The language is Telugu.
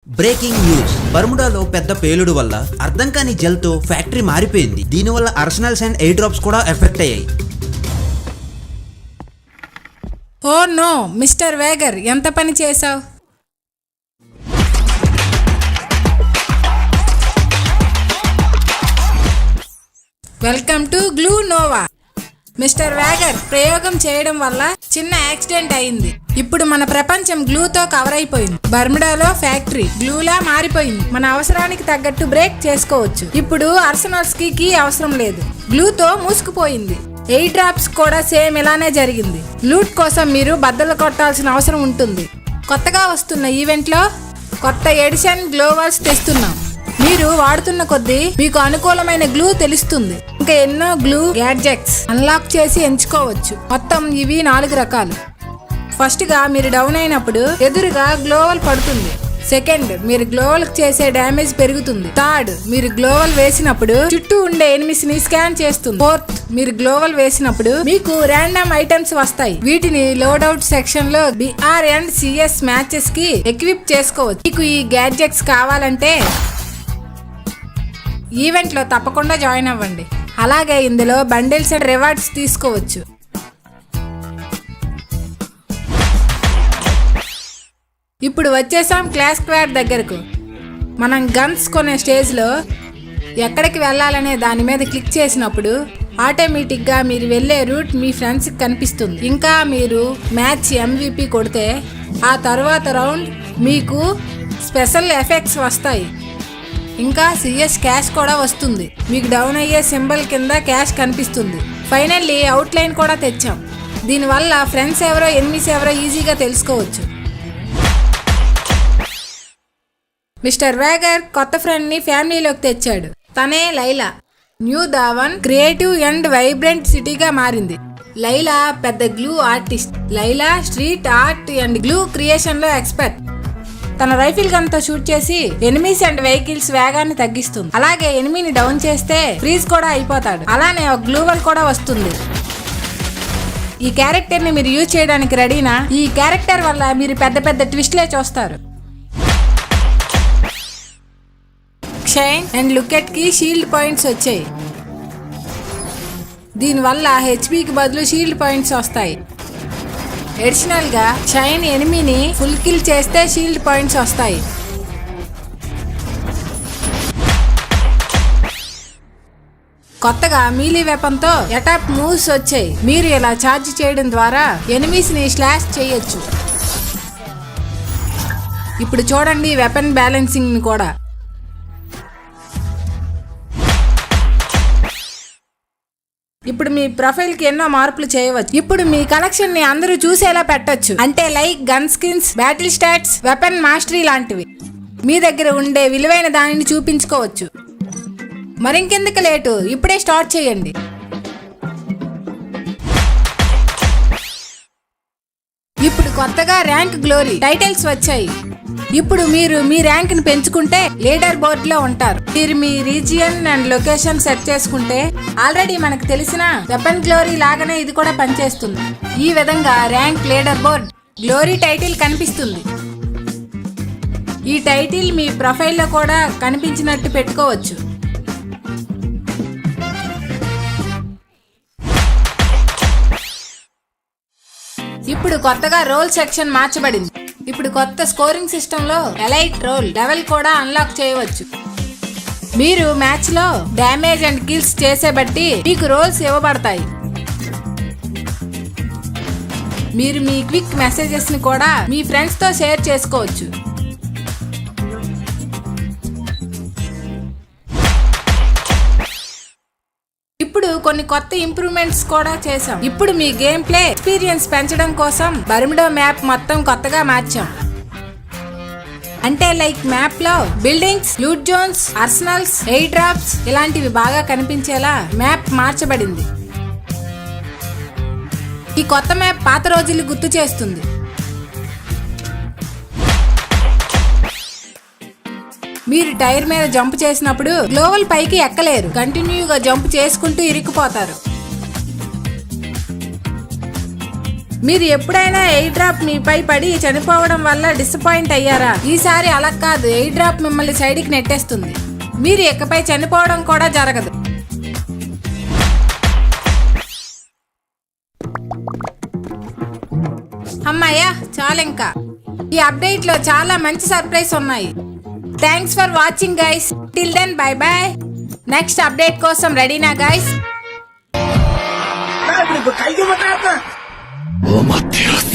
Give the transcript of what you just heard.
Breaking news. బర్ముడాలో పెద్ద పేలుడు వల్ల అర్థం కాని జెల్తో ఫ్యాక్టరీ మారిపోయింది. దీనివల్ల ఆర్సెనల్స్ అండ్ ఎయిర్ డ్రాప్స్ కూడా ఎఫెక్ట్ అయ్యాయి. ఓ నో మిస్టర్ వేగర్, ఎంత పని చేశావు? Welcome to Glu Nova. Mister Vegar, ప్రయోగం చేయడం వల్ల చిన్న యాక్సిడెంట్ అయింది. ఇప్పుడు మన ప్రపంచం గ్లూతో కవర్ అయిపోయింది. బర్ముడాలో ఫ్యాక్టరీ గ్లూలా మారిపోయింది. మన అవసరానికి తగ్గట్టు బ్రేక్ చేసుకోవచ్చు. ఇప్పుడు ఆర్సెనల్స్ కి అవసరం లేదు, గ్లూతో మూసుకుపోయింది. ఎయిర్ డ్రాప్స్ కూడా సేమ్ ఇలానే జరిగింది. లూట్ కోసం మీరు బద్దలు కొట్టాల్సిన అవసరం ఉంటుంది. కొత్తగా వస్తున్న ఈవెంట్లో కొత్త ఎడిషన్ గ్లోవాల్స్ తెస్తున్నాం. మీరు వాడుతున్న కొద్దీ మీకు అనుకూలమైన గ్లూ తెలుస్తుంది. ఇంకా ఎన్నో గ్లూ గ్యాడ్జెట్స్ అన్లాక్ చేసి ఎంచుకోవచ్చు. మొత్తం ఇవి 4 రకాలు. ఫస్ట్ గా మీరు డౌన్ అయినప్పుడు ఎదురుగా గ్లోవల్ పడుతుంది. సెకండ్, మీరు గ్లోవల్ చేసే డ్యామేజ్ పెరుగుతుంది. థర్డ్, మీరు గ్లోవల్ వేసినప్పుడు చుట్టూ ఉండే ఎనిమిస్ ని స్కాన్ చేస్తుంది. ఫోర్త్, మీరు గ్లోవల్ వేసినప్పుడు మీకు ర్యాండమ్ ఐటమ్స్ వస్తాయి. వీటిని లోడౌట్ సెక్షన్ లో బిఆర్ అండ్ సిఎస్ మ్యాచెస్ కి ఎక్విప్ చేసుకోవచ్చు. మీకు ఈ గ్యాడ్జెట్స్ కావాలంటే ఈవెంట్ లో తప్పకుండా జాయిన్ అవ్వండి. అలాగే ఇందులో బండిల్స్ అండ్ రివార్డ్స్ తీసుకోవచ్చు. ఇప్పుడు వచ్చేసాం క్లాస్ స్క్వాడ్ దగ్గరకు. మనం గన్స్ కొనే స్టేజ్ లో ఎక్కడికి వెళ్ళాలనే దాని మీద క్లిక్ చేసినప్పుడు ఆటోమేటిక్ గా మీరు వెళ్లే రూట్ మీ ఫ్రెండ్స్ కి కనిపిస్తుంది. ఇంకా మీరు మ్యాచ్ MVP కొడితే ఆ తర్వాత రౌండ్ మీకు స్పెషల్ ఎఫెక్ట్స్ వస్తాయి. ఇంకా సిఎస్ క్యాష్ కూడా వస్తుంది. మీకు డౌన్ అయ్యే సింబల్ కింద క్యాష్ కనిపిస్తుంది. ఫైనల్లీ అవుట్ లైన్ కూడా తెచ్చాం. దీనివల్ల ఫ్రెండ్స్ ఎవరో ఎనిమిస్ ఎవరో ఈజీగా తెలుసుకోవచ్చు. మిస్టర్ వేగర్ కొత్త ఫ్రెండ్ ని ఫ్యామిలీలోకి తెచ్చాడు. తనే Laila. New Dhawan creative and vibrant సిటీగా మారింది. లైలా పెద్ద glue artist. Laila street art and glue creation లో ఎక్స్పర్ట్. తన రైఫిల్ గన్ తో షూట్ చేసి ఎనిమీస్ అండ్ వెహికల్స్ వేగాన్ని తగ్గిస్తుంది. అలాగే ఎనిమీని డౌన్ చేస్తే ఫ్రీజ్ కూడా అయిపోతాడు. అలానే ఒక గ్లూవల్ కూడా వస్తుంది. ఈ క్యారెక్టర్ ని మీరు యూజ్ చేయడానికి రెడీనా? ఈ క్యారెక్టర్ వల్ల మీరు పెద్ద పెద్ద ట్విస్ట్లే చూస్తారు. షైన్ అండ్ లుకెట్ కి షీల్డ్ పాయింట్స్ వచ్చాయి. దీనివల్ల హెచ్పికి బదులు షీల్డ్ పాయింట్స్ వస్తాయి. అడిషనల్ గా షైన్ ఎనిమీని ఫుల్ కిల్ చేస్తే షీల్డ్ పాయింట్స్ వస్తాయి. కొత్తగా మీలీ వెపన్ తో అటాక్ మూవ్స్ వచ్చాయి. మీరు ఇలా ఛార్జ్ చేయడం ద్వారా ఎనిమీస్ ని స్లాష్ చేయొచ్చు. ఇప్పుడు చూడండి వెపన్ బ్యాలెన్సింగ్ ని కూడా. ఇప్పుడు మీ ప్రొఫైల్ కి ఎన్నో మార్పులు చేయవచ్చు. ఇప్పుడు మీ కలెక్షన్ ని అందరూ చూసేలా పెట్టొచ్చు. అంటే like gun skins, battle stats, weapon mastery లాంటివి. మీ దగ్గర ఉండే విలువైన దానిని చూపించుకోవచ్చు. మరింకెందుకు లేటు, ఇప్పుడే స్టార్ట్ చేయండి. ఇప్పుడు కొత్తగా ర్యాంక్ గ్లోరీ టైటిల్స్ వచ్చాయి. ఇప్పుడు మీరు మీ ర్యాంక్ ని పెంచుకుంటే లీడర్ బోర్డ్ లో ఉంటారు. మీరు మీ రీజియన్ అండ్ లొకేషన్ సెట్ చేసుకుంటే ఆల్రెడీ మనకు తెలిసిన వెపన్ గ్లోరీ లాగానే ఇది కూడా పనిచేస్తుంది. ఈ విధంగా rank, leader board, glory title కనిపిస్తుంది. ఈ టైటిల్ మీ ప్రొఫైల్లో కూడా కనిపించినట్టు పెట్టుకోవచ్చు. ఇప్పుడు కొత్తగా రోల్ సెక్షన్ మార్చబడింది. ఇప్పుడు కొత్త స్కోరింగ్ సిస్టమ్ లో ఎలైట్ రోల్ లెవెల్ కూడా అన్లాక్ చేయవచ్చు. మీరు మ్యాచ్ లో డ్యామేజ్ అండ్ కిల్స్ చేసే బట్టి మీకు రోల్స్ ఇవ్వబడతాయి. మీరు మీ క్విక్ మెసేజెస్ ని కూడా మీ ఫ్రెండ్స్ తో షేర్ చేసుకోవచ్చు. ఇప్పుడు కొన్ని కొత్త ఇంప్రూవ్మెంట్స్ కూడా చేసాం. ఇప్పుడు మీ గేమ్ ప్లే ఎక్స్పీరియన్స్ పెంచడం కోసం బర్ముడా మ్యాప్ మొత్తం కొత్తగా మార్చాం. అంటే లైక్ మ్యాప్ లో buildings, loot zones, arsenals, air drops ఇలాంటివి బాగా కనిపించేలా మ్యాప్ మార్చబడింది. ఈ కొత్త మ్యాప్ పాత రోజులు గుర్తు చేస్తుంది. మీరు టైర్ మీద జంప్ చేసినప్పుడు గ్లోవల్ పైకి ఎక్కలేరు. కంటిన్యూగా జంప్ చేసుకుంటూ ఇరుక్కుపోతారు. మీరు ఎప్పుడైనా ఎయిర్ డ్రాప్ మీపై పడి చనిపోవడం వల్ల డిసప్పాయింట్ అయ్యారా? ఈసారి అలా కాదు, ఎయిర్ డ్రాప్ మిమ్మల్ని సైడ్కి నెట్టేస్తుంది. మీరు ఇకపై చనిపోవడం కూడా జరగదు. అమ్మాయ్యా, చాలు ఇంకా. ఈ అప్డేట్ లో చాలా మంచి సర్ప్రైజ్ ఉన్నాయి. Thanks for watching guys. Till then bye bye. Next update కోసం రెడీనా గైస్? Oh, Matthias!